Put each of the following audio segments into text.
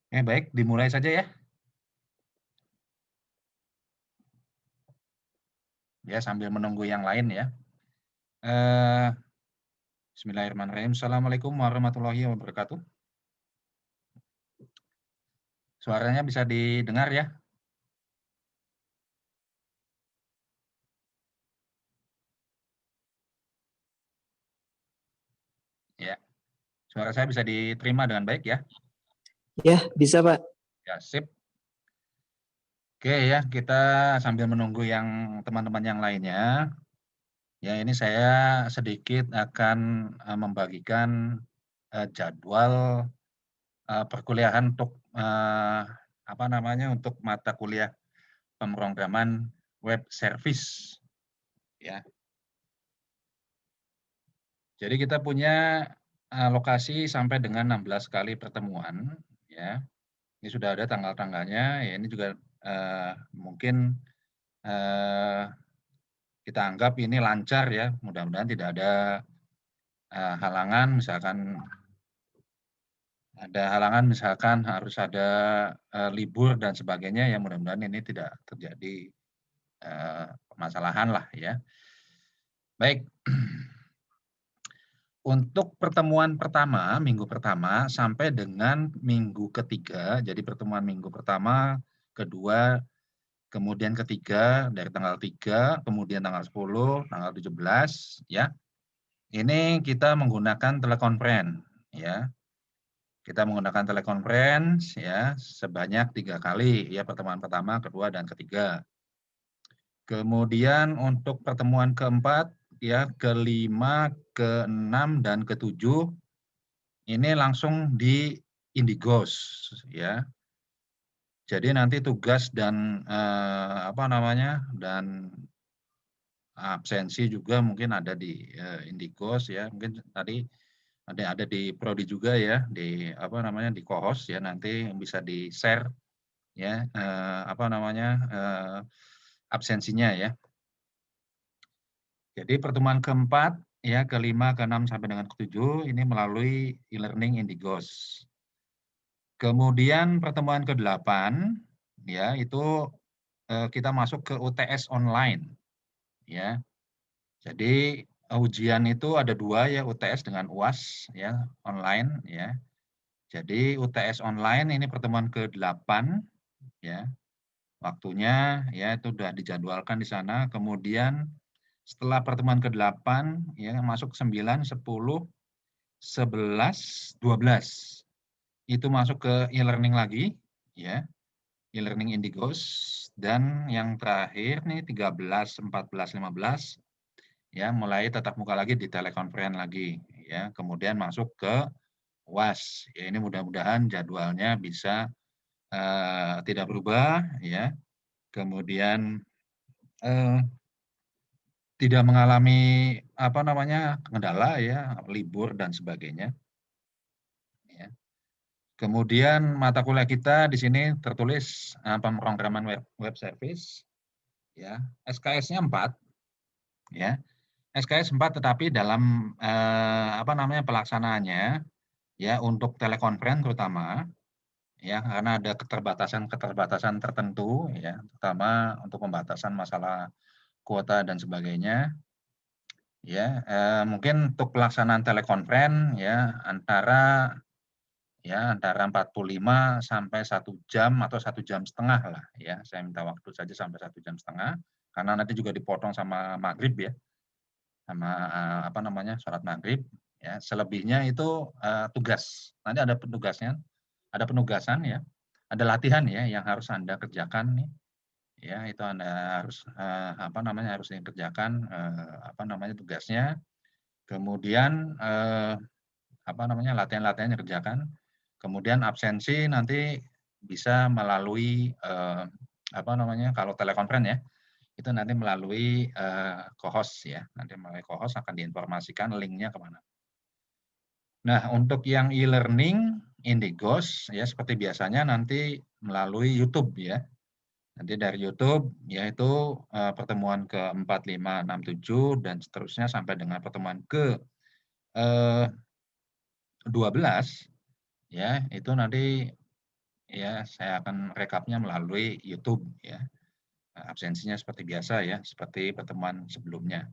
Baik, dimulai saja ya. Ya, sambil menunggu yang lain ya. Eee, Bismillahirrahmanirrahim. Assalamualaikum warahmatullahi wabarakatuh. Suaranya bisa didengar ya? Ya, suara saya bisa diterima dengan baik ya? Ya, bisa Pak. Ya, sip. Oke ya, kita sambil menunggu yang teman-teman yang lainnya, ya ini saya sedikit akan, membagikan, jadwal, perkuliahan untuk, apa namanya, untuk mata kuliah pemrograman web service, ya. Jadi kita punya alokasi sampai dengan 16 kali pertemuan, ya. Ini sudah ada tanggal-tanggalnya, ya ini juga, mungkin, eee, kita anggap ini lancar ya, mudah-mudahan tidak ada, halangan misalkan misalkan harus ada, libur dan sebagainya, ya mudah-mudahan ini tidak terjadi, permasalahan lah ya. Baik. Untuk pertemuan pertama, minggu pertama, sampai dengan minggu ketiga, jadi pertemuan minggu pertama, kedua, kemudian ketiga, dari tanggal 3, kemudian tanggal 10, tanggal 17, ya. Ini kita menggunakan telekonferensi, ya. Kita menggunakan telekonferensi, ya, sebanyak 3 kali, ya, pertemuan pertama, kedua, dan ketiga. Kemudian untuk pertemuan keempat, ya, kelima, keenam, dan ketujuh, ini langsung di Indigos, ya. Jadi nanti tugas dan, apa namanya, dan absensi juga mungkin ada di, Indigos ya, mungkin tadi ada di prodi juga ya, di apa namanya, di Kohos ya, nanti bisa di-share ya, apa namanya, absensinya ya. Jadi pertemuan keempat, ya, kelima, keenam, sampai dengan ketujuh ini melalui e-learning Indigos. Kemudian pertemuan ke-8, ya, itu, kita masuk ke UTS online, ya. Jadi, ujian itu ada 2 ya, UTS dengan UAS ya, online ya. Jadi UTS online ini pertemuan ke-8 ya, waktunya ya itu sudah dijadwalkan di sana. Kemudian setelah pertemuan ke-8 ya, masuk 9, 10, 11, 12. Itu masuk ke e-learning lagi ya. E-learning Indigos, dan yang terakhir nih 13, 14, 15 ya mulai tatap muka lagi di telekonferensi lagi ya, kemudian masuk ke UAS. Ya ini mudah-mudahan jadwalnya bisa, tidak berubah ya, kemudian, eee, tidak mengalami apa namanya, kendala ya, libur dan sebagainya, ya. Kemudian mata kuliah kita di sini tertulis, pemrograman web web service ya, SKS-nya 4 ya. SKS 4 tetapi dalam, apa namanya, pelaksanaannya, ya untuk telekonferensi terutama, ya karena ada keterbatasan-keterbatasan tertentu ya, terutama untuk pembatasan masalah kuota dan sebagainya, ya, mungkin untuk pelaksanaan telekonferensi ya antara 45 sampai 1 jam atau 1,5 jam lah ya, saya minta waktu saja sampai 1,5 jam, karena nanti juga dipotong sama maghrib ya. Sama, apa namanya, sholat maghrib, ya. Selebihnya itu, tugas. Nanti ada petugasnya, ada penugasan ya, ada latihan ya yang harus Anda kerjakan nih, ya itu Anda harus, apa namanya, harus dikerjakan, apa namanya, tugasnya. Kemudian, apa namanya, latihan-latihannya kerjakan. Kemudian absensi nanti bisa melalui, apa namanya, kalau telekonferensi ya, itu nanti melalui, co-host ya, nanti melalui co-host akan diinformasikan link-nya ke mana. Nah, untuk yang e-learning Indigos ya seperti biasanya nanti melalui YouTube ya. Nanti dari YouTube yaitu, pertemuan ke-4, 5, 6, 7 dan seterusnya sampai dengan pertemuan ke, eee, 12 ya, itu nanti ya saya akan rekapnya melalui YouTube ya. Absensinya seperti biasa ya, seperti pertemuan sebelumnya.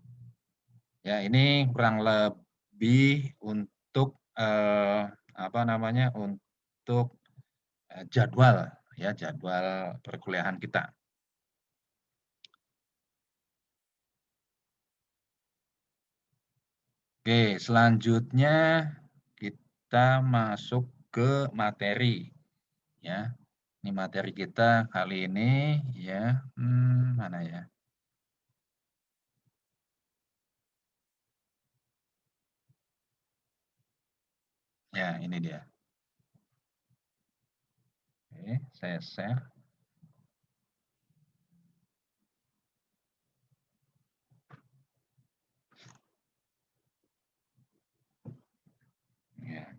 Ya, ini kurang lebih untuk apa namanya, untuk jadwal ya, jadwal perkuliahan kita. Oke, selanjutnya kita masuk ke materi ya. Ini materi kita kali ini ya, mana ya? Ya, ini dia. Oke, saya share. Ya.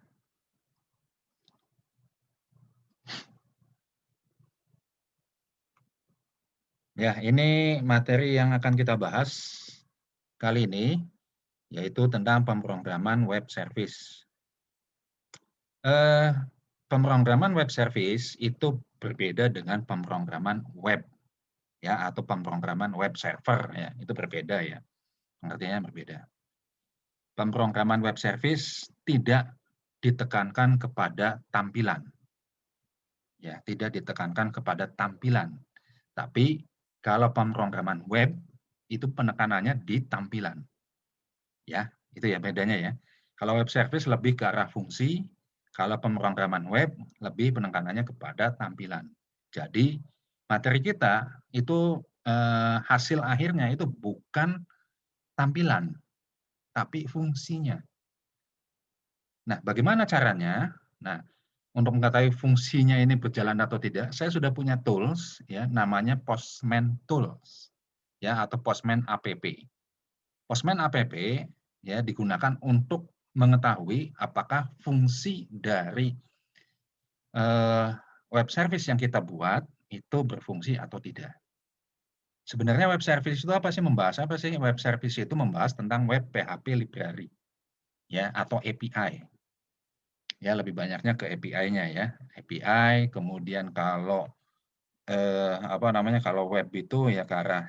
Ya, ini materi yang akan kita bahas kali ini, yaitu tentang pemrograman web service. Pemrograman web service itu berbeda dengan pemrograman web, ya, atau pemrograman web server, ya, itu berbeda ya, pengertiannya berbeda. Pemrograman web service tidak ditekankan kepada tampilan, ya, tidak ditekankan kepada tampilan. Tapi kalau pemrograman web itu penekanannya di tampilan. Ya, itu ya bedanya ya. Kalau web service lebih ke arah fungsi, kalau pemrograman web lebih penekanannya kepada tampilan. Jadi materi kita itu hasil akhirnya itu bukan tampilan, tapi fungsinya. Nah, bagaimana caranya? Nah, untuk mengetahui fungsinya ini berjalan atau tidak, saya sudah punya tools ya, namanya Postman Tools ya, atau Postman app. Postman app ya digunakan untuk mengetahui apakah fungsi dari web service yang kita buat itu berfungsi atau tidak. Sebenarnya web service itu apa sih? Membahas apa sih? Web service itu membahas tentang web PHP library ya, atau API. Ya, lebih banyaknya ke API-nya ya. API, kemudian kalau apa namanya, kalau web itu ya ke arah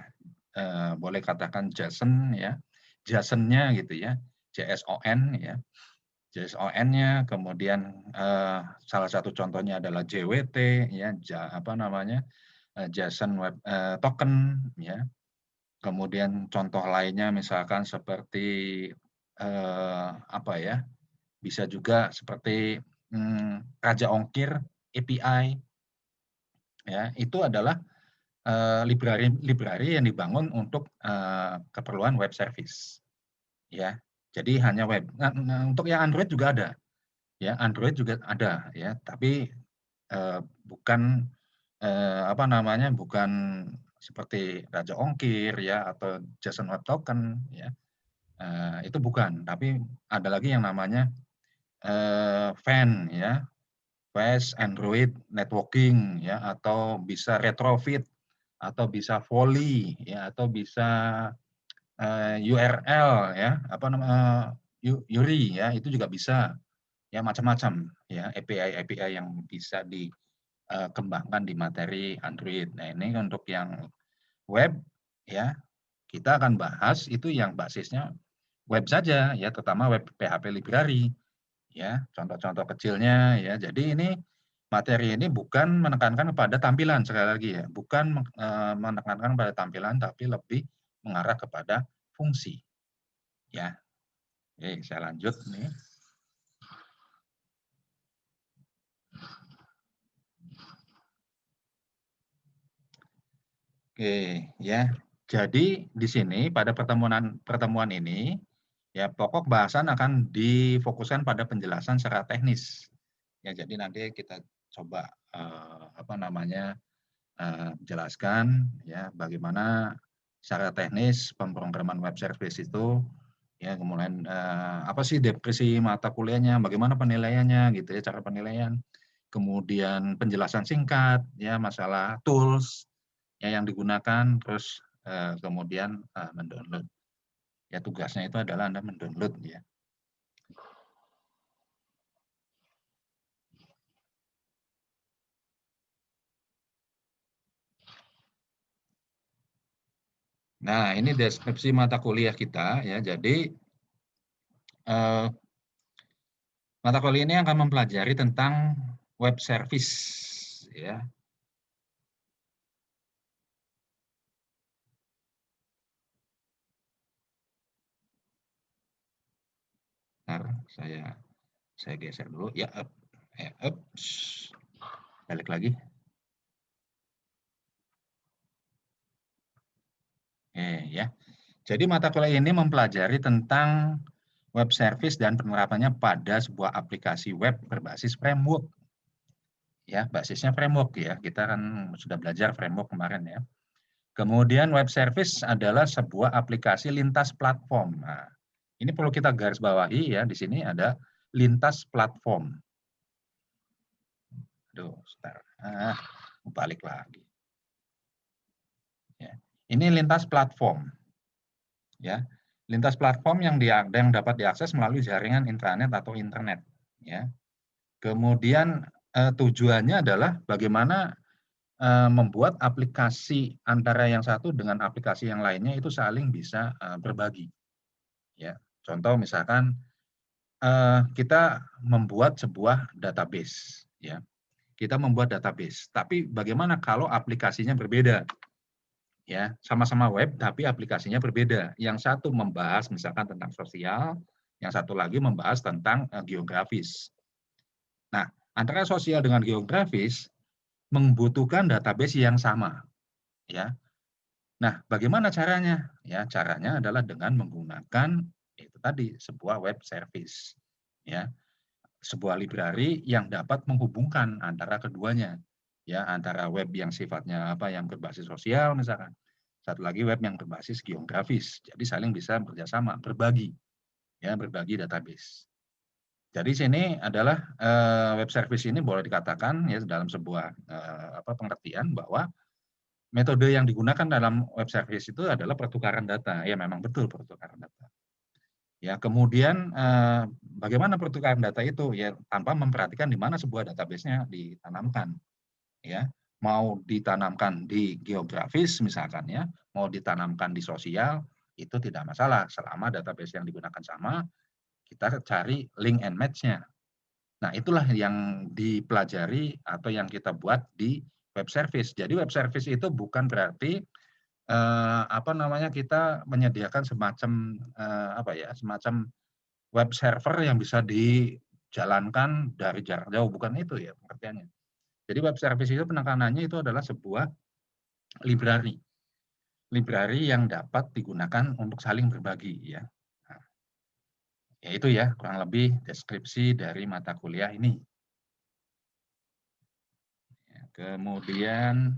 boleh katakan JSON ya. JSON-nya gitu ya. JSON ya. JSON-nya, kemudian salah satu contohnya adalah JWT ya, apa namanya, JSON Web Token ya. Kemudian contoh lainnya misalkan seperti apa ya, bisa juga seperti Raja Ongkir API ya, itu adalah library yang dibangun untuk keperluan web service ya. Jadi hanya web. Nah, untuk yang Android juga ada. Ya, Android juga ada ya, tapi bukan apa namanya, bukan seperti Raja Ongkir ya atau JSON Web Token ya. Itu bukan, tapi ada lagi yang namanya FAN ya, Fast Android Networking ya, atau bisa retrofit atau bisa volley ya, atau bisa URL ya, apa namanya, URI ya, itu juga bisa. Ya macam-macam ya API yang bisa dikembangkan di materi Android. Nah, ini untuk yang web ya, kita akan bahas itu yang basisnya web saja ya, terutama web PHP library ya, contoh-contoh kecilnya ya. Jadi ini materi ini bukan menekankan pada tampilan, sekali lagi ya, bukan menekankan pada tampilan, tapi lebih mengarah kepada fungsi ya. Oke, saya lanjut nih. Oke, ya. Jadi di sini pada pertemuan ini ya, pokok bahasan akan difokuskan pada penjelasan secara teknis. Ya, jadi nanti kita coba apa namanya, jelaskan ya bagaimana secara teknis pemrograman web service itu ya, kemudian apa sih deskripsi mata kuliahnya, bagaimana penilaiannya gitu ya, cara penilaian. Kemudian penjelasan singkat ya masalah tools ya yang digunakan, terus kemudian mendownload. Ya, tugasnya itu adalah Anda mendownload ya. Nah, ini deskripsi mata kuliah kita ya. Jadi mata kuliah ini akan mempelajari tentang web service ya. Bentar, saya geser dulu ya. Balik lagi. Ya. Jadi mata kuliah ini mempelajari tentang web service dan penerapannya pada sebuah aplikasi web berbasis framework. Ya, basisnya framework ya. Kita kan sudah belajar framework kemarin ya. Kemudian web service adalah sebuah aplikasi lintas platform. Nah, ini perlu kita garis bawahi ya. Di sini ada lintas platform. Aduh, sebentar. Balik lagi. Ya. Ini lintas platform. Ya, lintas platform yang dapat diakses melalui jaringan intranet atau internet. Ya. Kemudian tujuannya adalah bagaimana membuat aplikasi antara yang satu dengan aplikasi yang lainnya itu saling bisa berbagi. Ya, contoh misalkan kita membuat sebuah database. Ya, kita membuat database. Tapi bagaimana kalau aplikasinya berbeda? Ya, sama-sama web tapi aplikasinya berbeda. Yang satu membahas misalkan tentang sosial, yang satu lagi membahas tentang geografis. Nah, antara sosial dengan geografis membutuhkan database yang sama, ya. Nah, bagaimana caranya? Ya, caranya adalah dengan menggunakan itu tadi sebuah web service, ya. Sebuah library yang dapat menghubungkan antara keduanya, ya, antara web yang sifatnya yang berbasis sosial misalkan, satu lagi web yang berbasis geografis. Jadi saling bisa bekerjasama, berbagi, ya, berbagi database. Jadi sini adalah web service ini boleh dikatakan ya dalam sebuah pengertian bahwa metode yang digunakan dalam web service itu adalah pertukaran data. Ya memang betul pertukaran data. Ya kemudian bagaimana pertukaran data itu ya tanpa memperhatikan di mana sebuah database-nya ditanamkan. Ya mau ditanamkan di geografis misalkan ya, mau ditanamkan di sosial itu tidak masalah selama database yang digunakan sama, kita cari link and match-nya. Nah, itulah yang dipelajari atau yang kita buat di web service. Jadi web service itu bukan berarti kita menyediakan semacam semacam web server yang bisa dijalankan dari jarak jauh, bukan itu ya pengertiannya. Jadi web service itu penekanannya itu adalah sebuah library. Library yang dapat digunakan untuk saling berbagi ya. Nah, ya itu ya kurang lebih deskripsi dari mata kuliah ini. Kemudian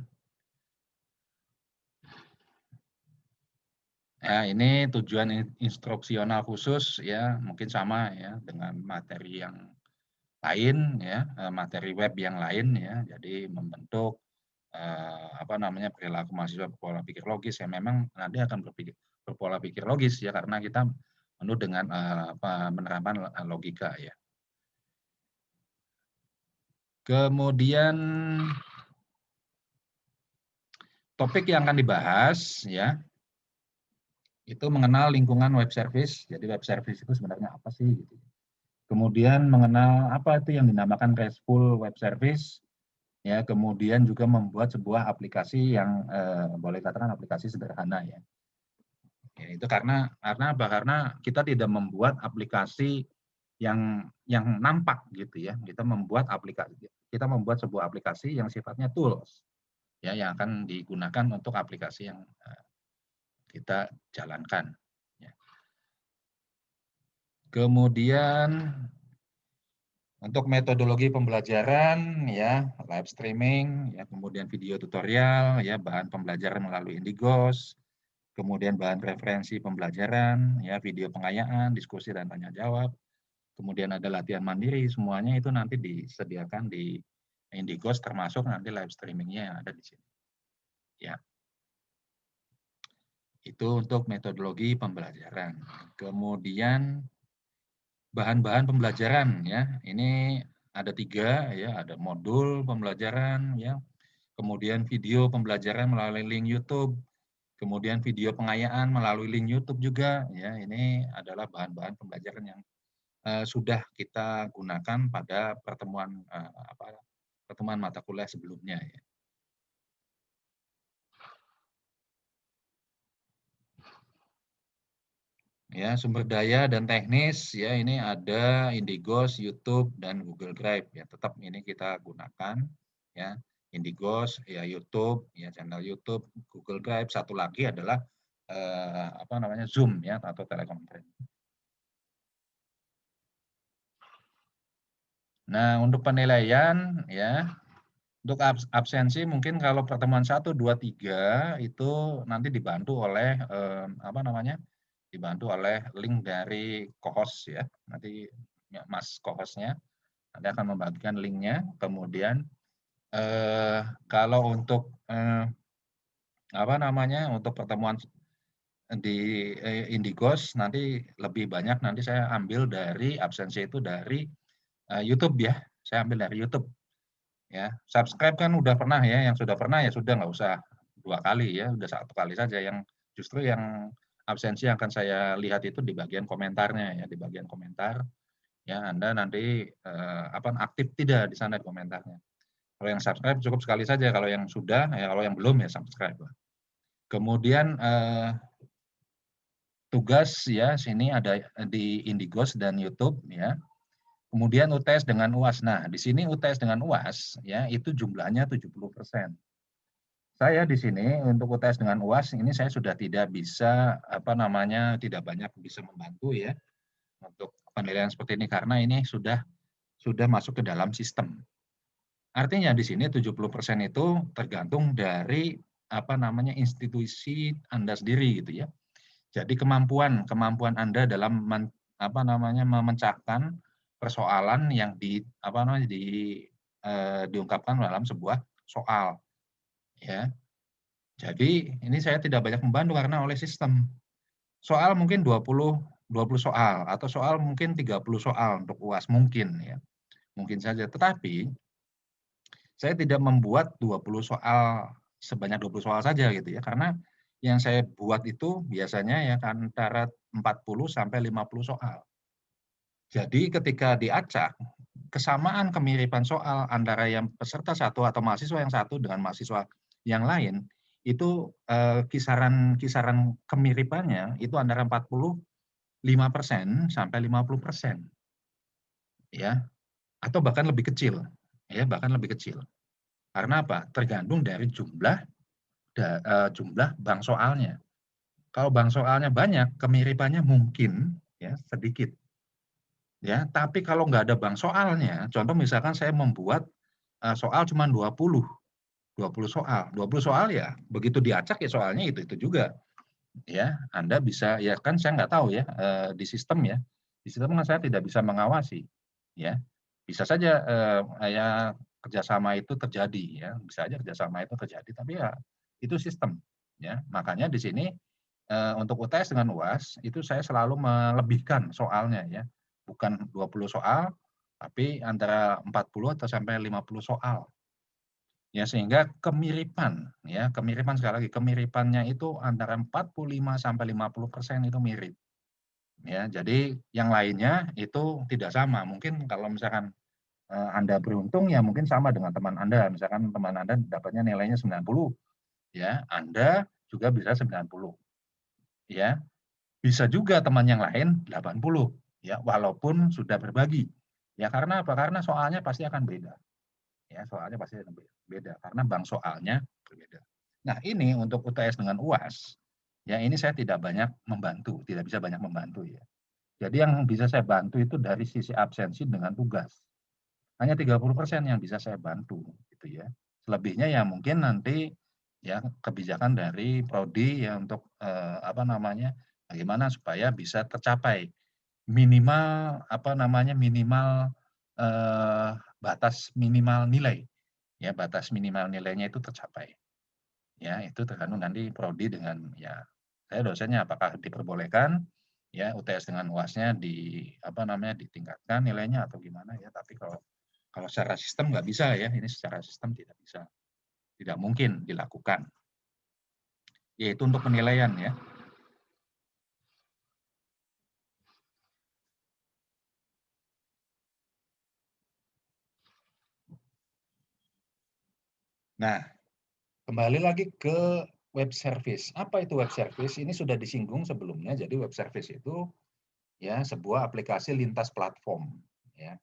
ya ini tujuan instruksional khusus ya mungkin sama ya dengan materi yang lain ya, materi web yang lain ya. Jadi membentuk perilaku mahasiswa berpola pikir logis ya memang nanti akan berpola pikir logis ya karena kita penuh dengan penerapan logika ya. Kemudian topik yang akan dibahas ya itu mengenal lingkungan web service. Jadi web service itu sebenarnya apa sih? Gitu. Kemudian mengenal apa itu yang dinamakan RESTful web service. Ya, kemudian juga membuat sebuah aplikasi yang boleh katakan aplikasi sederhana ya. Ya itu karena apa? Karena kita tidak membuat aplikasi yang nampak gitu ya. Kita membuat sebuah aplikasi yang sifatnya tools ya yang akan digunakan untuk aplikasi yang kita jalankan. Ya. Kemudian untuk metodologi pembelajaran ya live streaming ya kemudian video tutorial ya bahan pembelajaran melalui Indigos, kemudian bahan referensi pembelajaran ya video pengayaan, diskusi dan tanya jawab. Kemudian ada latihan mandiri, semuanya itu nanti disediakan di Indigos termasuk nanti live streamingnya yang ada di sini. Ya. Itu untuk metodologi pembelajaran. Kemudian bahan-bahan pembelajaran ya. Ini ada 3 ya, ada modul pembelajaran ya. Kemudian video pembelajaran melalui link YouTube, kemudian video pengayaan melalui link YouTube juga, ya ini adalah bahan-bahan pembelajaran yang sudah kita gunakan pada pertemuan mata kuliah sebelumnya ya. Ya, sumber daya dan teknis ya ini ada Indigos, YouTube dan Google Drive ya. Tetap ini kita gunakan ya. Indigos ya YouTube, ya channel YouTube, Google Drive, satu lagi adalah Zoom ya atau telekonferensi. Nah, untuk penilaian ya, untuk absensi mungkin kalau pertemuan 1, 2, 3 itu nanti dibantu oleh dibantu oleh link dari co-host ya. Nanti ya, Mas co-host-nya nanti akan membagikan linknya. Kemudian kalau untuk untuk pertemuan di Indigos nanti lebih banyak nanti saya ambil dari absensi itu dari YouTube ya. Saya ambil dari YouTube. Ya, subscribe kan udah pernah ya, yang sudah pernah ya sudah nggak usah 2 kali ya, udah 1 kali saja yang justru yang absensi yang akan saya lihat itu di bagian komentarnya ya, di bagian komentar ya Anda nanti aktif tidak di sana di komentarnya. Kalau yang subscribe cukup sekali saja, kalau yang sudah ya kalau yang belum ya subscribe. Kemudian tugas ya sini ada di Indigos dan YouTube ya. Kemudian UTS dengan UAS. Nah, di sini UTS dengan UAS ya itu jumlahnya 70%. Saya di sini untuk UTS dengan UAS ini saya sudah tidak bisa tidak banyak bisa membantu ya untuk penilaian seperti ini karena ini sudah masuk ke dalam sistem. Artinya di sini 70% itu tergantung dari institusi Anda sendiri gitu ya. Jadi kemampuan Anda dalam memecahkan persoalan yang diungkapkan dalam sebuah soal ya. Jadi ini saya tidak banyak membantu karena oleh sistem. Soal mungkin 20 soal atau soal mungkin 30 soal untuk UAS mungkin ya. Mungkin saja, tetapi saya tidak membuat 20 soal sebanyak 20 soal saja gitu ya. Karena yang saya buat itu biasanya ya antara 40 sampai 50 soal. Jadi ketika diacak, kesamaan kemiripan soal antara yang peserta satu atau mahasiswa yang satu dengan mahasiswa yang lain, itu kisaran kemiripannya itu antara 45% sampai 50%. Ya, atau bahkan lebih kecil. Ya, bahkan lebih kecil. Karena apa? Tergantung dari jumlah bank soalnya. Kalau bank soalnya banyak, kemiripannya mungkin ya sedikit. Ya, tapi kalau nggak ada bank soalnya, contoh misalkan saya membuat soal cuma 20 soal. 20 soal ya, begitu diacak ya soalnya itu juga. Ya, Anda bisa ya kan saya nggak tahu ya di sistem ya. Di sistem kan saya tidak bisa mengawasi. Ya. Bisa saja ya kerjasama itu terjadi ya, bisa aja kerjasama itu terjadi tapi ya itu sistem ya. Makanya di sini untuk UTS dengan UAS itu saya selalu melebihkan soalnya ya. Bukan 20 soal tapi antara 40 atau sampai 50 soal. Ya sehingga kemiripan sekali lagi kemiripannya itu antara 45 sampai 50% itu mirip. Ya, jadi yang lainnya itu tidak sama. Mungkin kalau misalkan Anda beruntung ya mungkin sama dengan teman Anda. Misalkan teman Anda dapatnya nilainya 90, ya, Anda juga bisa 90. Ya. Bisa juga teman yang lain 80, ya, walaupun sudah berbagi. Ya karena apa? Karena soalnya pasti akan beda. Ya, soalnya pasti akan beda karena bank soalnya berbeda. Nah, ini untuk UTS dengan UAS, ya ini saya tidak banyak membantu, tidak bisa banyak membantu ya. Jadi yang bisa saya bantu itu dari sisi absensi dengan tugas. Hanya 30% yang bisa saya bantu gitu ya. Selebihnya ya mungkin nanti ya kebijakan dari prodi ya untuk bagaimana supaya bisa tercapai minimal batas minimal nilai. Ya, batas minimal nilainya itu tercapai. Ya, itu tergantung nanti prodi dengan ya saya dosennya apakah diperbolehkan ya UTS dengan UAS-nya ditingkatkan nilainya atau gimana ya. Tapi kalau secara sistem nggak bisa ya, ini secara sistem tidak bisa. Tidak mungkin dilakukan. yaitu untuk penilaian ya. Nah, kembali lagi ke web service. Apa itu web service? Ini sudah disinggung sebelumnya. Jadi web service itu ya sebuah aplikasi lintas platform ya.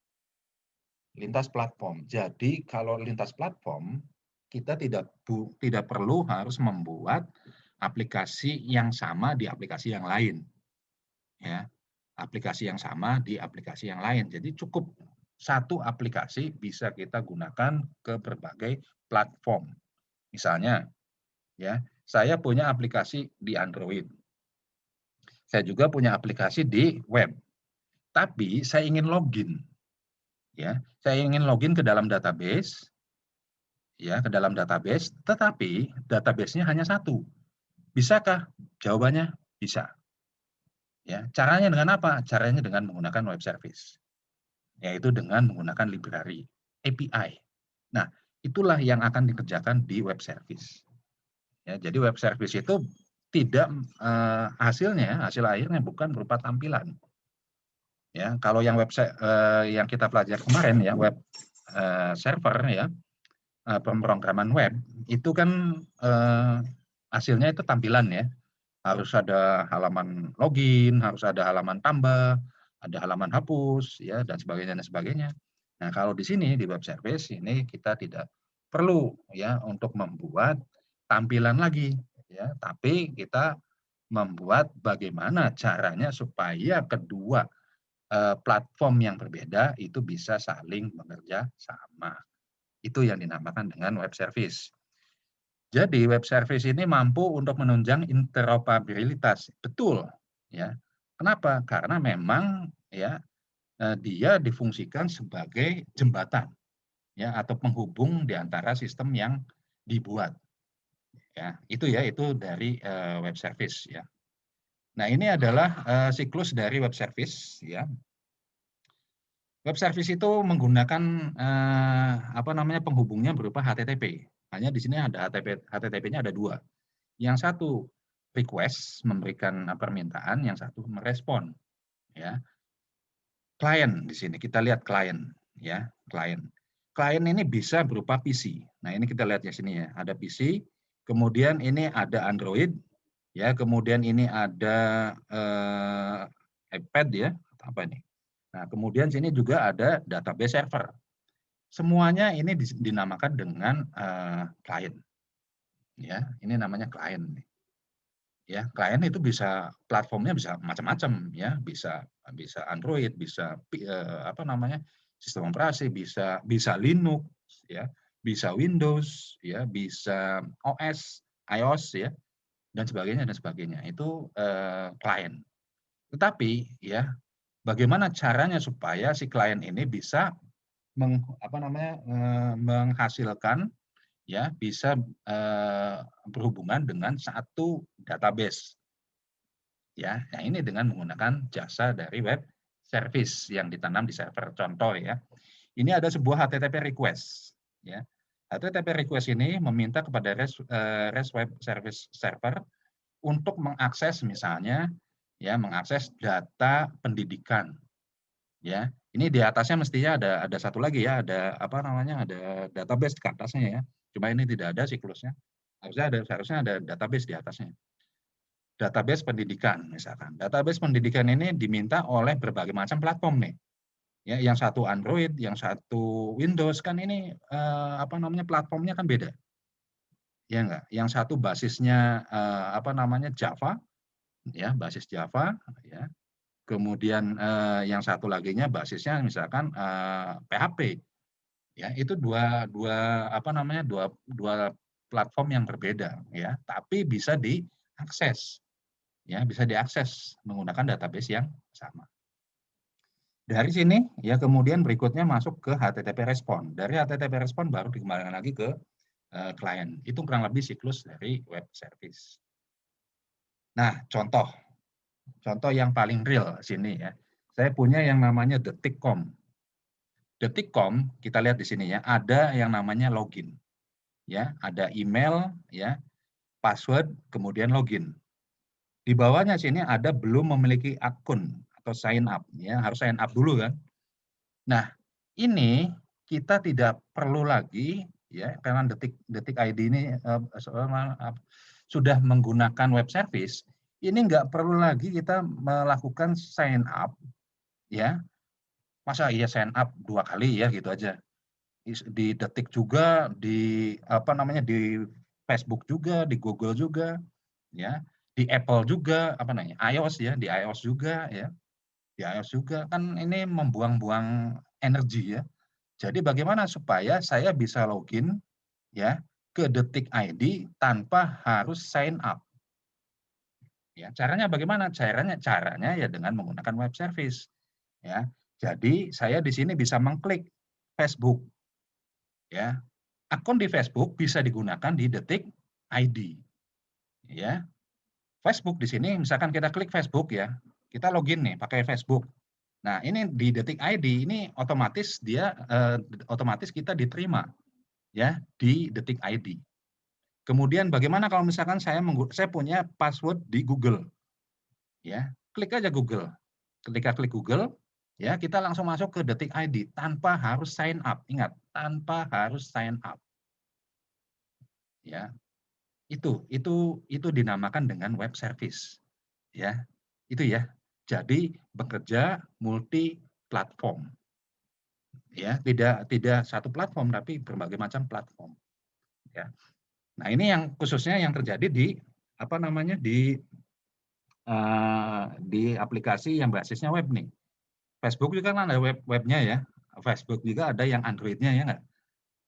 Lintas platform. Jadi kalau lintas platform kita tidak perlu harus membuat aplikasi yang sama di aplikasi yang lain ya. Aplikasi yang sama di aplikasi yang lain. Jadi cukup satu aplikasi bisa kita gunakan ke berbagai platform. Misalnya ya, saya punya aplikasi di Android. Saya juga punya aplikasi di web. Tapi saya ingin login ya. Saya ingin login ke dalam database ya, ke dalam database, tetapi database-nya hanya satu. Bisakah? Jawabannya bisa. Ya, caranya dengan apa? Caranya dengan menggunakan web service, yaitu dengan menggunakan library API. Nah, itulah yang akan dikerjakan di web service. Ya, jadi web service itu tidak hasil akhirnya bukan berupa tampilan. Ya, kalau yang website yang kita pelajari kemarin ya web server ya pemrograman web itu kan hasilnya itu tampilan ya. Harus ada halaman login, harus ada halaman tambah, ada halaman hapus ya dan sebagainya dan sebagainya. Nah, kalau di sini di web service ini kita tidak perlu ya untuk membuat tampilan lagi ya, tapi kita membuat bagaimana caranya supaya kedua platform yang berbeda itu bisa saling bekerja sama. Itu yang dinamakan dengan web service. Jadi web service ini mampu untuk menunjang interoperabilitas. Betul, ya. Kenapa? Karena memang ya dia difungsikan sebagai jembatan ya atau penghubung di antara sistem yang dibuat. Ya, itu dari web service ya. Nah, ini adalah siklus dari web service ya. Web service itu menggunakan penghubungnya berupa HTTP. Hanya di sini ada HTTP-nya ada dua. Yang satu request memberikan permintaan, yang satu merespon. Ya, klien di sini kita lihat klien, ya klien. Klien ini bisa berupa PC. Nah ini kita lihat di sini ya, ada PC. Kemudian ini ada Android, ya kemudian ini ada iPad ya, apa ini? Nah, kemudian sini juga ada database server. Semuanya ini dinamakan dengan klien. Ya, ini namanya klien. Ya, klien itu bisa platformnya bisa macam-macam ya, bisa Android, bisa sistem operasi, bisa Linux ya, bisa Windows ya, bisa OS, iOS ya, dan sebagainya. Itu klien. Tetapi ya bagaimana caranya supaya si klien ini bisa menghasilkan ya bisa berhubungan dengan satu database ya. Nah, ini dengan menggunakan jasa dari web service yang ditanam di server. Contoh ya. Ini ada sebuah HTTP request ya. HTTP request ini meminta kepada REST web service server untuk mengakses misalnya ya mengakses data pendidikan ya. Ini di atasnya mestinya ada satu lagi ya, ada ada database di atasnya ya. Cuma ini tidak ada siklusnya. Harusnya ada database di atasnya. Database pendidikan misalkan. Database pendidikan ini diminta oleh berbagai macam platform nih. Ya, yang satu Android, yang satu Windows kan ini platformnya kan beda. Ya enggak? Yang satu basisnya Java ya, basis Java ya. Kemudian yang satu laginya basisnya misalkan PHP. Ya, itu dua platform yang berbeda ya, tapi bisa diakses. Ya, bisa diakses menggunakan database yang sama. Dari sini ya kemudian berikutnya masuk ke HTTP respon. Dari HTTP respon baru dikembalikan lagi ke klien. Itu kurang lebih siklus dari web service. Nah, contoh yang paling real sini ya. Saya punya yang namanya Detikcom. Detikcom kita lihat di sini ya, ada yang namanya login. Ya, ada email ya, password, kemudian login. Di bawahnya sini ada belum memiliki akun atau sign up, ya harus sign up dulu kan. Nah, ini kita tidak perlu lagi ya karena detik ID ini sudah menggunakan web service, ini nggak perlu lagi kita melakukan sign up ya. Masa iya sign up 2 kali ya gitu aja. Di Detik juga, di apa namanya di Facebook juga, di Google juga, ya, di Apple juga, apa namanya iOS ya, di iOS juga ya, di iOS juga kan ini membuang-buang energi ya. Jadi bagaimana supaya saya bisa login ya ke Detik ID tanpa harus sign up. Ya, caranya bagaimana? Caranya ya dengan menggunakan web service. Ya. Jadi saya di sini bisa mengklik Facebook ya. Akun di Facebook bisa digunakan di Detik ID ya. Facebook di sini misalkan kita klik Facebook ya, kita login nih pakai Facebook. Nah, ini di Detik ID ini otomatis otomatis kita diterima ya di Detik ID. Kemudian bagaimana kalau misalkan saya punya password di Google ya, klik aja Google. Ketika klik Google ya, kita langsung masuk ke Detik ID tanpa harus sign up. Ingat, tanpa harus sign up. Ya. Itu dinamakan dengan web service. Ya. Itu ya. Jadi bekerja multi platform. Ya, tidak satu platform tapi berbagai macam platform. Ya. Nah, ini yang khususnya yang terjadi di apa namanya di aplikasi yang basisnya web nih. Facebook juga kan ada webnya ya. Facebook juga ada yang Android-nya ya nggak?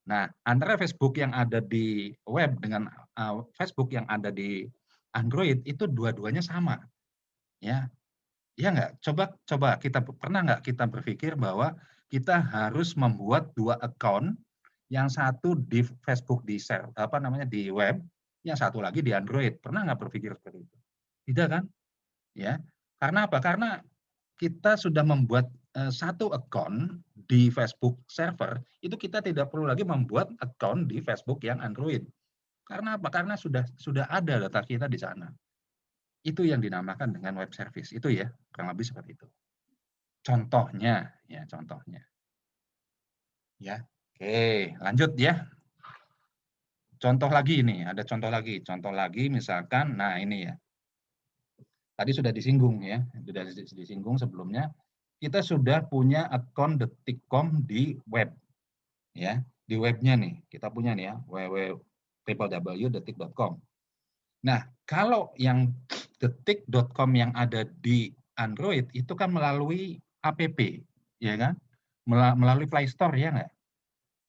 Nah, antara Facebook yang ada di web dengan Facebook yang ada di Android itu dua-duanya sama, ya. Iya nggak? Coba kita pernah nggak kita berpikir bahwa kita harus membuat 2 account, yang satu di Facebook apa namanya di web, yang satu lagi di Android. Pernah nggak berpikir seperti itu? Tidak kan? Ya. Karena apa? Karena kita sudah membuat satu account di Facebook server, itu kita tidak perlu lagi membuat account di Facebook yang Android. Karena apa? Karena sudah ada data kita di sana. Itu yang dinamakan dengan web service. Itu ya, kurang lebih seperti itu. Contohnya, ya contohnya. Ya, oke, lanjut ya. Contoh lagi ini, ada contoh lagi. Contoh lagi misalkan, nah ini ya. Tadi sudah disinggung ya, sudah disinggung sebelumnya. Kita sudah punya akun Detikcom di web, ya di webnya nih kita punya nih ya www.detik.com. Nah, kalau yang detik.com yang ada di Android itu kan melalui app, ya kan, melalui Play Store ya nggak?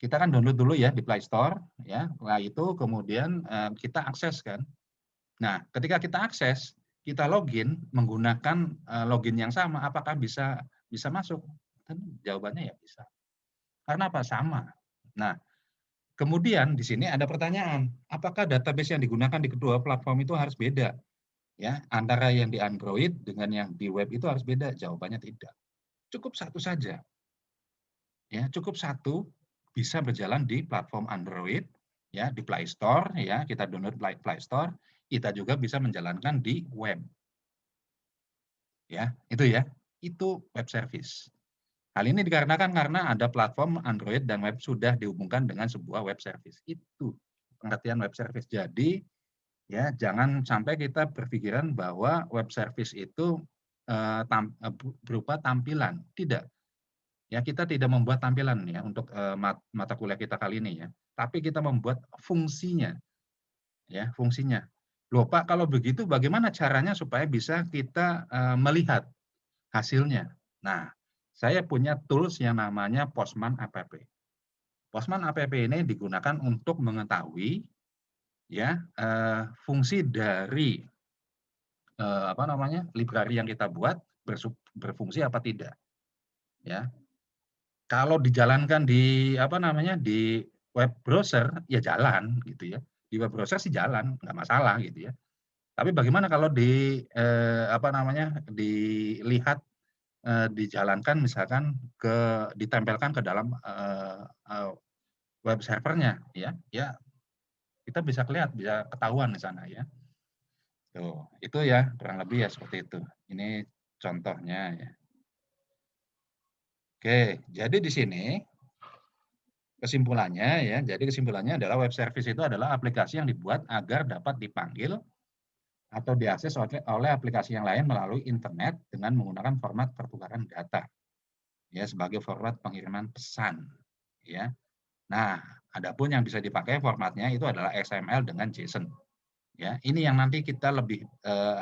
Kita kan download dulu ya di Play Store ya, setelah itu kemudian kita akses kan. Nah, ketika kita akses, kita login menggunakan login yang sama, apakah bisa bisa masuk? Kan jawabannya ya bisa. Karena apa? Sama. Nah, kemudian di sini ada pertanyaan, apakah database yang digunakan di kedua platform itu harus beda? Ya, antara yang di Android dengan yang di web itu harus beda? Jawabannya tidak. Cukup satu saja. Ya, cukup satu bisa berjalan di platform Android, ya di Play Store, ya kita download Play Store, kita juga bisa menjalankan di web. Ya, itu ya. Itu web service. Hal ini dikarenakan karena ada platform Android dan web sudah dihubungkan dengan sebuah web service. Itu pengertian web service. Jadi ya jangan sampai kita berpikiran bahwa web service itu berupa tampilan. Tidak. Ya kita tidak membuat tampilan ya untuk mata kuliah kita kali ini ya. Tapi kita membuat fungsinya. Ya, fungsinya. Loh Pak, kalau begitu bagaimana caranya supaya bisa kita melihat hasilnya? Nah, saya punya tools yang namanya Postman App. Postman App ini digunakan untuk mengetahui ya fungsi dari apa namanya library yang kita buat berfungsi apa tidak. Ya, kalau dijalankan di apa namanya di web browser ya jalan gitu ya. Di web browser sih jalan, nggak masalah gitu ya. Tapi bagaimana kalau apa namanya dilihat dijalankan misalkan ditempelkan ke dalam web servernya ya kita bisa ketahuan di sana ya. Tuh, itu ya kurang lebih ya seperti itu. Ini contohnya ya. Oke, jadi di sini kesimpulannya ya, jadi kesimpulannya adalah web service itu adalah aplikasi yang dibuat agar dapat dipanggil atau diakses oleh aplikasi yang lain melalui internet dengan menggunakan format pertukaran data. Ya, sebagai format pengiriman pesan, ya. Nah, adapun yang bisa dipakai formatnya itu adalah XML dengan JSON. Ya, ini yang nanti kita lebih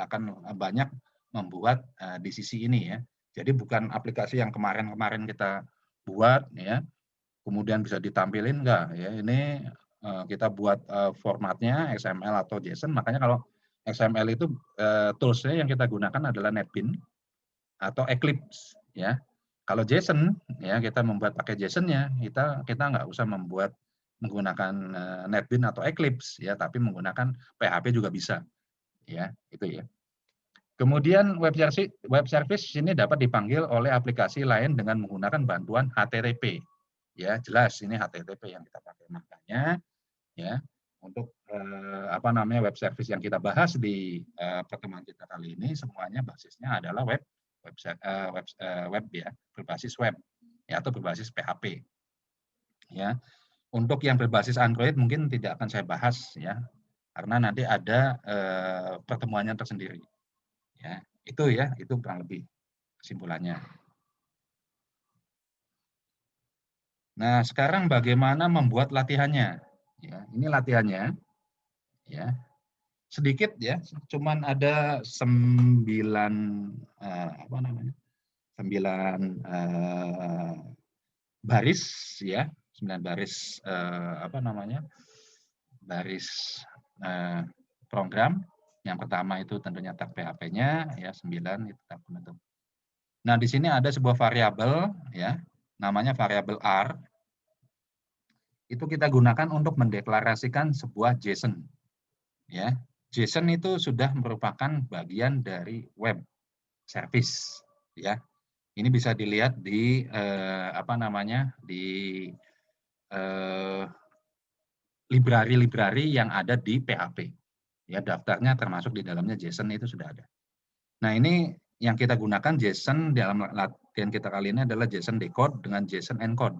akan banyak membuat di sisi ini ya. Jadi bukan aplikasi yang kemarin-kemarin kita buat ya, kemudian bisa ditampilin enggak ya. Ini kita buat formatnya XML atau JSON. Makanya kalau XML itu tools-nya yang kita gunakan adalah NetBeans atau Eclipse ya. Kalau JSON ya kita membuat pakai JSON-nya, kita nggak usah menggunakan NetBeans atau Eclipse ya, tapi menggunakan PHP juga bisa ya, itu ya. Kemudian web service ini dapat dipanggil oleh aplikasi lain dengan menggunakan bantuan HTTP. Ya, jelas ini HTTP yang kita pakai, makanya ya untuk web service yang kita bahas di pertemuan kita kali ini semuanya basisnya adalah web ya, berbasis web ya, atau berbasis PHP. Ya. Untuk yang berbasis Android mungkin tidak akan saya bahas ya, karena nanti ada pertemuannya tersendiri. Ya, itu kurang lebih kesimpulannya. Nah, sekarang bagaimana membuat latihannya? Ya, ini latihannya. Ya, sedikit ya, cuman ada 9 baris ya, 9 baris baris program. Yang pertama itu tentunya tag PHP-nya ya, 9 itu tag penutup. Nah, di sini ada sebuah variabel ya, namanya variabel R. Itu kita gunakan untuk mendeklarasikan sebuah JSON. Ya, JSON itu sudah merupakan bagian dari web service ya. Ini bisa dilihat di library-library yang ada di PHP. Ya, daftarnya termasuk di dalamnya JSON itu sudah ada. Nah, ini yang kita gunakan JSON dalam latihan kita kali ini adalah JSON decode dengan JSON encode.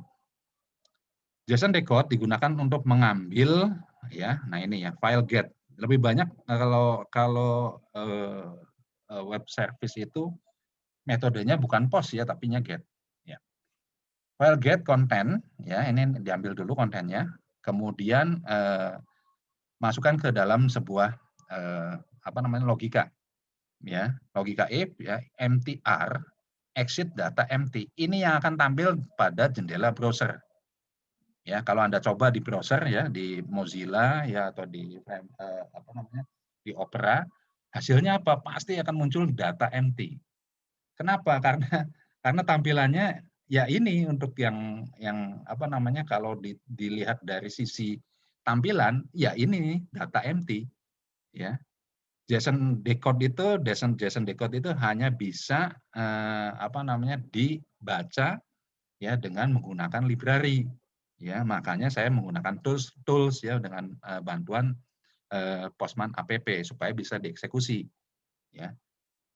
JSON decode digunakan untuk mengambil ya, nah ini ya, file get. Lebih banyak kalau web service itu metodenya bukan post ya, tapi get. Ya. File get content ya, ini diambil dulu kontennya, kemudian masukkan ke dalam sebuah logika ya, logika if ya, mtr exit data empty. Ini yang akan tampil pada jendela browser. Ya, kalau Anda coba di browser ya, di Mozilla ya, atau di di Opera, hasilnya apa? Pasti akan muncul data empty. Kenapa? Karena tampilannya ya ini untuk yang kalau dilihat dari sisi tampilan ya ini data empty ya. JSON decode itu hanya bisa dibaca ya dengan menggunakan library ya, makanya saya menggunakan tools ya dengan bantuan Postman app supaya bisa dieksekusi ya.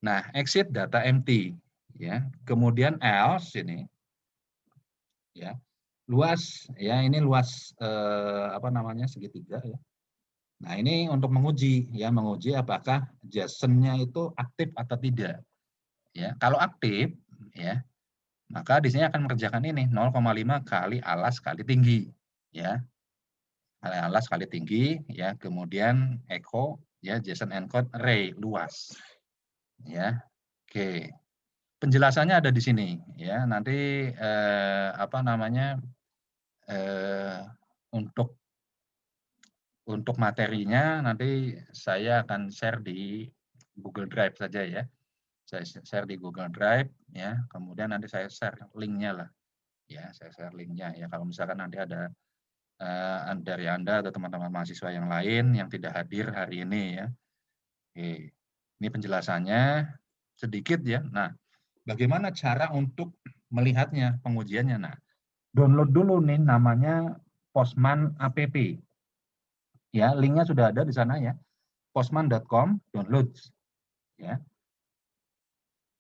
Nah, exit data empty ya, kemudian else ini ya, luas ya, ini luas segitiga ya. Nah, ini untuk menguji apakah JSON-nya itu aktif atau tidak. Ya, kalau aktif ya, maka di sini akan mengerjakan ini 0,5 kali alas kali tinggi ya. Kali alas kali tinggi ya, kemudian echo ya, JSON encode array luas. Ya. Oke. Penjelasannya ada di sini ya. Nanti untuk materinya nanti saya akan share di Google Drive saja ya. Saya share di Google Drive ya. Kemudian nanti saya share linknya lah. Ya, saya share linknya ya. Kalau misalkan nanti ada dari Anda atau teman-teman mahasiswa yang lain yang tidak hadir hari ini ya. Oke. Ini penjelasannya sedikit ya. Nah, bagaimana cara untuk melihatnya, pengujiannya? Nah, download dulu nih namanya Postman app. Ya, linknya sudah ada di sana ya. Postman.com download ya.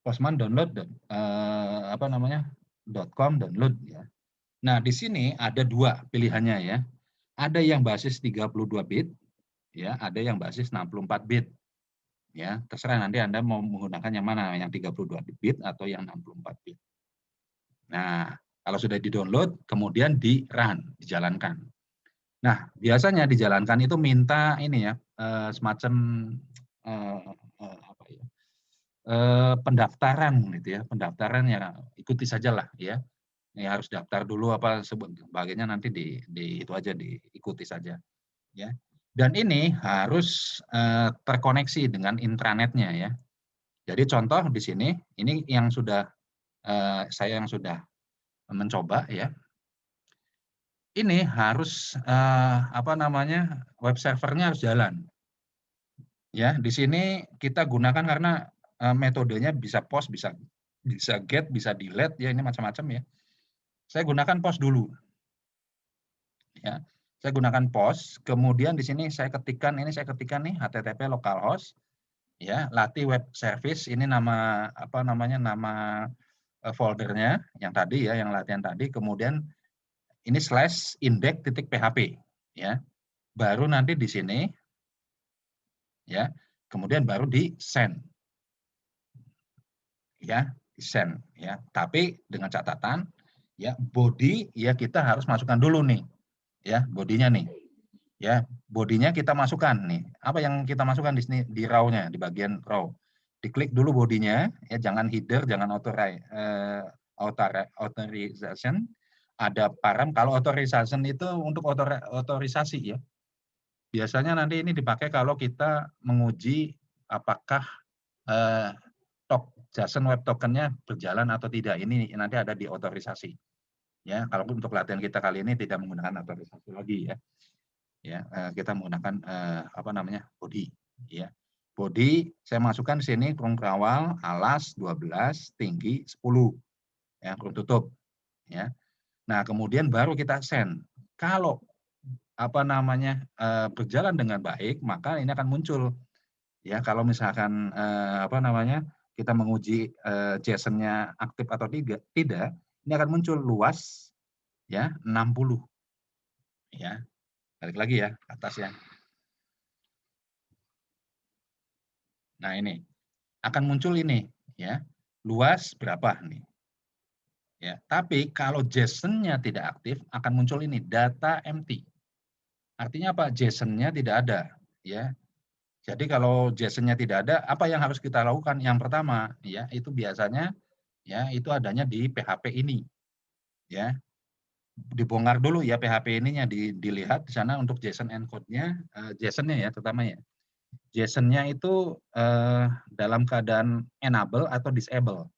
Postman download apa namanya? .com download ya. Nah, di sini ada dua pilihannya ya. Ada yang basis 32 bit ya, ada yang basis 64 bit. Ya, terserah nanti Anda mau menggunakan yang mana, yang 32 bit atau yang 64 bit. Nah, kalau sudah di-download kemudian di-run, dijalankan. Nah, biasanya dijalankan itu minta ini ya, semacam apa ya? Pendaftaran gitu ya, pendaftaran ya ikuti sajalah ya. Ya harus daftar dulu apa sebagainya nanti di itu aja diikuti saja ya. Dan ini harus terkoneksi dengan intranetnya ya. Jadi contoh di sini ini yang sudah saya yang sudah mencoba ya. Ini harus apa namanya? Web servernya harus jalan. Ya, di sini kita gunakan karena metodenya bisa post, bisa get, bisa delete ya, ini macam-macam ya. Saya gunakan post dulu. Ya. Saya gunakan post, kemudian di sini saya ketikkan nih http localhost ya, latih web service, ini nama apa namanya, nama foldernya yang tadi ya, yang latihan tadi, kemudian ini /index.php ya. Baru nanti di sini ya, kemudian baru di send ya, di send ya. Tapi dengan catatan ya, body ya kita harus masukkan dulu nih ya, bodinya nih. Ya, bodinya kita masukkan nih. Apa yang kita masukkan di sini di raw-nya, di bagian raw. Diklik dulu bodinya ya, jangan header, jangan authorization. Ada param, kalau authorization itu untuk otorisasi ya. Biasanya nanti ini dipakai kalau kita menguji apakah JSON web token-nya berjalan atau tidak. Ini nanti ada di otorisasi. Ya, kalau untuk latihan kita kali ini tidak menggunakan otorisasi lagi ya. Ya, kita menggunakan apa namanya? Body ya. Body saya masukkan di sini kurung berawal, alas 12, tinggi 10. Ya, kurung tutup ya. Nah, kemudian baru kita send. Kalau apa namanya? Berjalan dengan baik, maka ini akan muncul. Ya, kalau misalkan apa namanya? Kita menguji JSON-nya aktif atau tidak, ini akan muncul luas ya 60 ya. Balik lagi ya ke atas ya. Nah, ini akan muncul ini ya. Luas berapa nih? Ya, tapi kalau JSON-nya tidak aktif akan muncul ini data empty. Artinya apa? JSON-nya tidak ada ya. Jadi kalau JSON-nya tidak ada, apa yang harus kita lakukan? Yang pertama ya, itu biasanya ya itu adanya di PHP ini ya. Dibongkar dulu ya PHP ininya, dilihat di sana untuk JSON encode-nya, JSON-nya ya terutama ya. JSON-nya itu dalam keadaan enable atau disable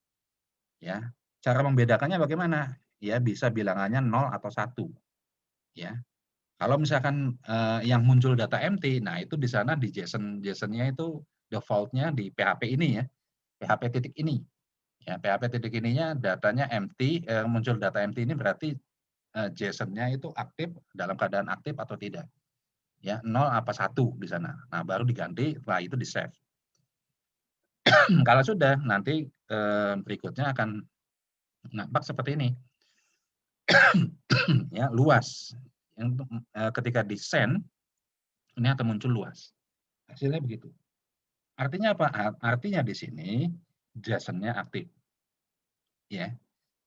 ya. Cara membedakannya bagaimana? Ya bisa bilangannya 0 atau 1 ya. Kalau misalkan yang muncul data empty, nah itu di sana di JSON-nya itu default-nya di PHP ini ya. PHP titik ini. Ya, PHP titik ininya datanya empty, muncul data empty ini berarti JSON-nya itu aktif, dalam keadaan aktif atau tidak. Ya, 0 apa 1 di sana. Nah, baru diganti, setelah itu di-save. Kalau sudah, nanti berikutnya akan nampak seperti ini. Ya, luas. Yang ketika di-send, ini akan muncul luas. Hasilnya begitu. Artinya apa? Artinya di sini JSON-nya aktif. Ya,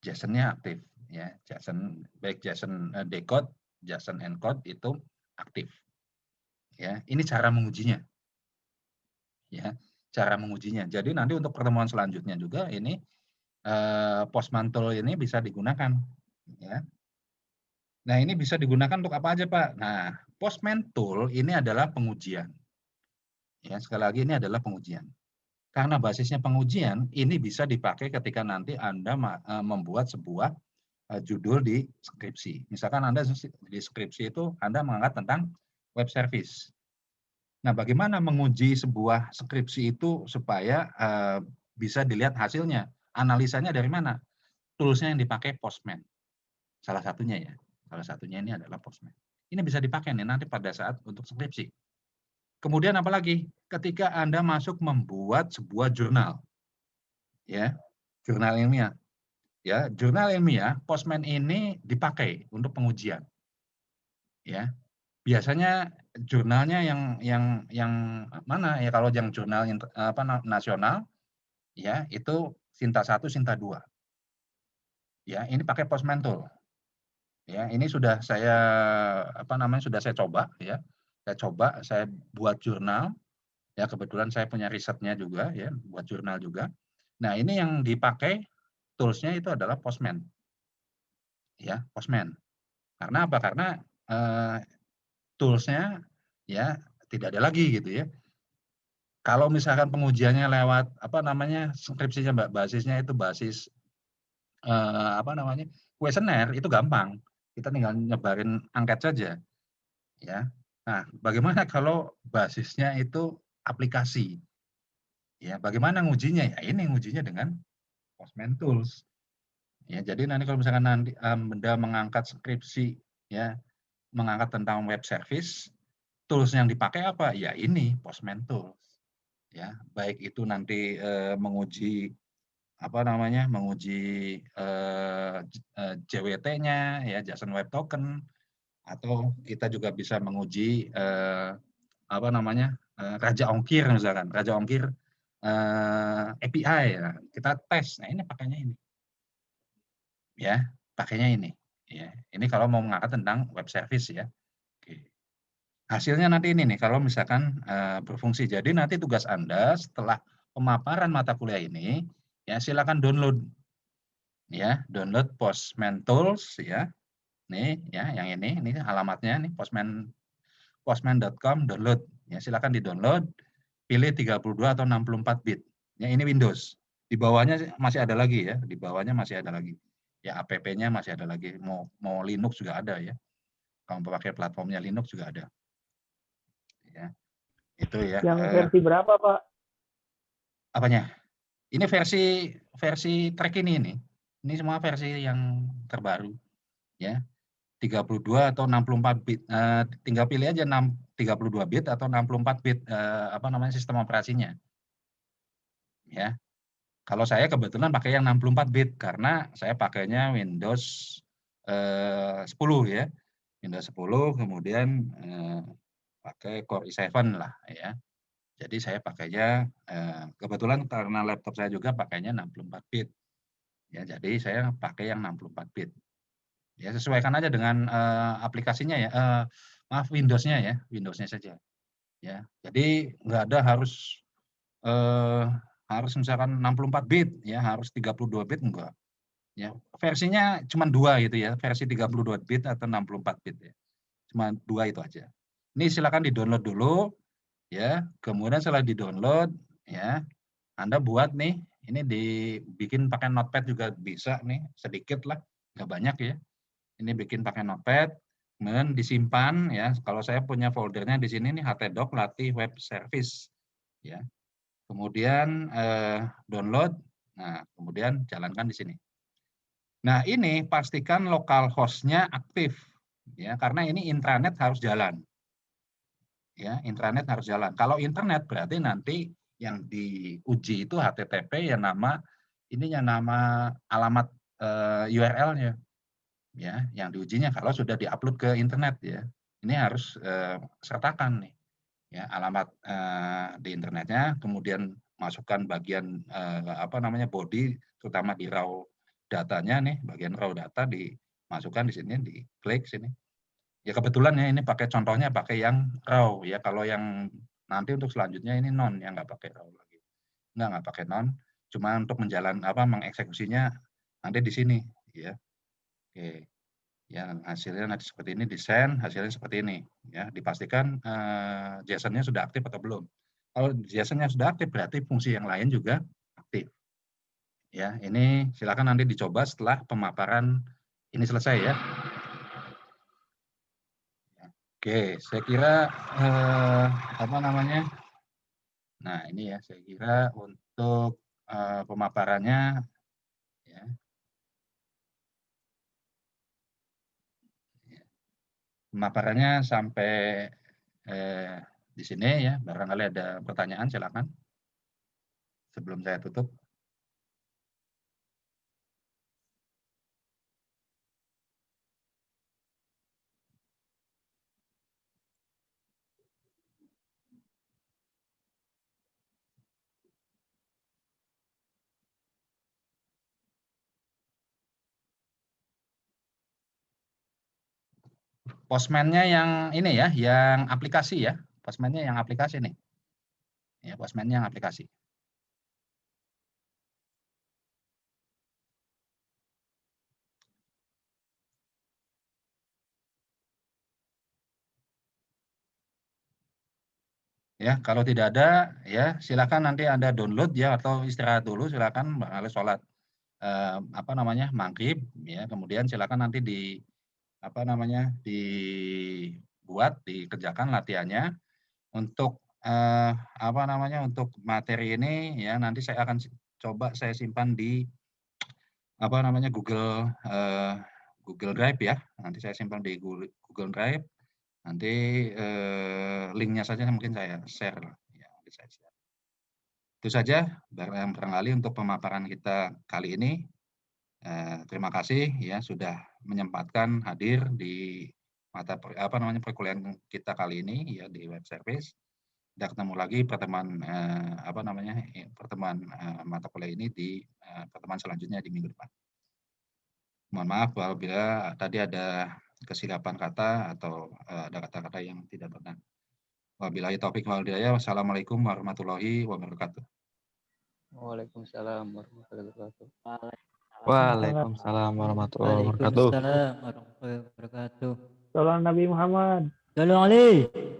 JSON-nya aktif. Ya, JSON baik JSON decode, JSON encode itu aktif. Ya, ini cara mengujinya. Ya, cara mengujinya. Jadi nanti untuk pertemuan selanjutnya juga ini Postman tool ini bisa digunakan. Ya. Nah, ini bisa digunakan untuk apa aja, Pak? Nah, Postman tool ini adalah pengujian. Ya, sekali lagi ini adalah pengujian. Karena basisnya pengujian, ini bisa dipakai ketika nanti Anda membuat sebuah judul di skripsi. Misalkan Anda di skripsi itu Anda mengangkat tentang web service. Nah, bagaimana menguji sebuah skripsi itu supaya bisa dilihat hasilnya? Analisanya dari mana? Tools-nya yang dipakai Postman. Salah satunya ya. Salah satunya ini adalah Postman. Ini bisa dipakai nih nanti pada saat untuk skripsi. Kemudian apalagi ketika Anda masuk membuat sebuah jurnal, ya, jurnal ilmiah. Ya, jurnal ilmiah, Postman ini dipakai untuk pengujian, ya. Biasanya jurnalnya yang mana ya, kalau yang jurnal nasional, ya, itu Sinta 1, Sinta 2. Ya, ini pakai Postman Tool. Ya, ini sudah saya sudah saya coba ya. Saya buat jurnal, ya kebetulan saya punya risetnya juga ya, buat jurnal juga. Nah, ini yang dipakai tools-nya itu adalah Postman. Ya, Postman. Karena apa? Karena tools-nya ya tidak ada lagi gitu ya. Kalau misalkan pengujiannya lewat skripsinya basisnya itu basis kuesioner itu gampang. Kita tinggal nyebarin angket saja ya. Nah, bagaimana kalau basisnya itu aplikasi? Ya, bagaimana ngujinya? Ya ini ngujinya dengan Postman Tools. Ya, jadi nanti kalau misalkan nanti Anda mengangkat skripsi ya, mengangkat tentang web service, tools yang dipakai apa? Ya ini Postman Tools. Ya, baik itu nanti menguji menguji JWT-nya ya, JSON Web Token, atau kita juga bisa menguji Raja Ongkir misalkan, Raja Ongkir API ya, kita tes. Nah, ini pakainya ini. Ya, pakainya ini. Ya, ini kalau mau mengangkat tentang web service ya. Oke. Hasilnya nanti ini nih, kalau misalkan berfungsi. Jadi nanti tugas Anda setelah pemaparan mata kuliah ini, ya silakan download. Ya, download Postman Tools ya. Nih ya, yang ini alamatnya nih postman.com download. Ya, silakan di-download, pilih 32 atau 64 bit. Ya, ini Windows. Di bawahnya masih ada lagi ya, di bawahnya masih ada lagi. Ya, app-nya masih ada lagi. Mau Linux juga ada ya. Kalau pakai platformnya Linux juga ada. Ya, itu ya. Yang versi berapa, Pak? Apanya? Ini versi track ini. Ini semua versi yang terbaru ya. 32 atau 64 bit. Tinggal pilih aja 32 bit atau 64 bit sistem operasinya. Ya. Kalau saya kebetulan pakai yang 64 bit karena saya pakainya Windows 10 ya. Windows 10 kemudian pakai Core i7 lah ya. Jadi saya pakainya kebetulan karena laptop saya juga pakainya 64 bit. Ya, jadi saya pakai yang 64 bit. Ya, sesuaikan aja dengan aplikasinya ya. Maaf, Windows-nya ya, Windows-nya saja. Ya, jadi nggak ada harus misalkan 64 bit ya, harus 32 bit enggak. Ya, versinya cuma dua gitu ya, versi 32 bit atau 64 bit ya. Cuma dua itu aja. Ini silakan di-download dulu ya. Kemudian setelah di-download ya, Anda buat nih, ini dibikin pakai Notepad juga bisa nih, sedikit lah, nggak banyak ya. Ini bikin pakai Notepad, kemudian disimpan ya. Kalau saya punya foldernya di sini nih, htdoc latih web service ya. Kemudian download, nah kemudian jalankan di sini. Nah, ini pastikan lokal host-nya aktif ya, karena ini intranet harus jalan. Ya, intranet harus jalan. Kalau internet berarti nanti yang diuji itu HTTP ya, nama alamat URL-nya. Ya, yang diujinya kalau sudah diupload ke internet ya. Ini harus sertakan nih ya, alamat di internetnya, kemudian masukkan bagian body, terutama di raw datanya nih, bagian raw data dimasukkan di sini, diklik sini. Ya kebetulan ya ini pakai contohnya pakai yang raw ya. Kalau yang nanti untuk selanjutnya ini non, yang nggak pakai raw lagi. Nggak pakai non, cuma untuk mengeksekusinya nanti di sini ya. Oke. Ya, hasilnya nanti seperti ini, desain hasilnya seperti ini ya. Dipastikan JSON-nya sudah aktif atau belum. Kalau JSON-nya sudah aktif berarti fungsi yang lain juga aktif. Ya, ini silakan nanti dicoba setelah pemaparan ini selesai ya. Oke, saya kira nah ini ya, saya kira untuk pemaparannya ya. Pemaparannya sampai di sini ya. Barangkali ada pertanyaan, silakan. Sebelum saya tutup. Postman-nya yang ini ya, yang aplikasi ya. Postman-nya yang aplikasi nih. Ya, postman-nya yang aplikasi. Ya, kalau tidak ada ya silakan nanti Anda download ya atau istirahat dulu silakan barangkali sholat apa namanya maghrib ya, kemudian silakan nanti dibuat, dikerjakan latihannya untuk apa namanya, untuk materi ini ya nanti saya akan coba saya simpan di apa namanya, Google Drive ya. Nanti saya simpan di Google Drive. Nanti link-nya saja mungkin saya share ya, nanti saya share. Itu saja barangkali untuk pemaparan kita kali ini. Terima kasih ya sudah menyempatkan hadir di perkuliahan kita kali ini ya di web service. Kita ketemu lagi pertemuan mata kuliah ini di pertemuan selanjutnya di minggu depan. Mohon maaf apabila tadi ada kesilapan kata atau ada kata-kata yang tidak benar. Wabillahi taufik wal hidayah. Wassalamualaikum warahmatullahi wabarakatuh. Waalaikumsalam warahmatullahi wabarakatuh. Waalaikumsalam warahmatullahi wabarakatuh. Waalaikumsalam warahmatullahi wabarakatuh. Salam Nabi Muhammad. Salam alaikum.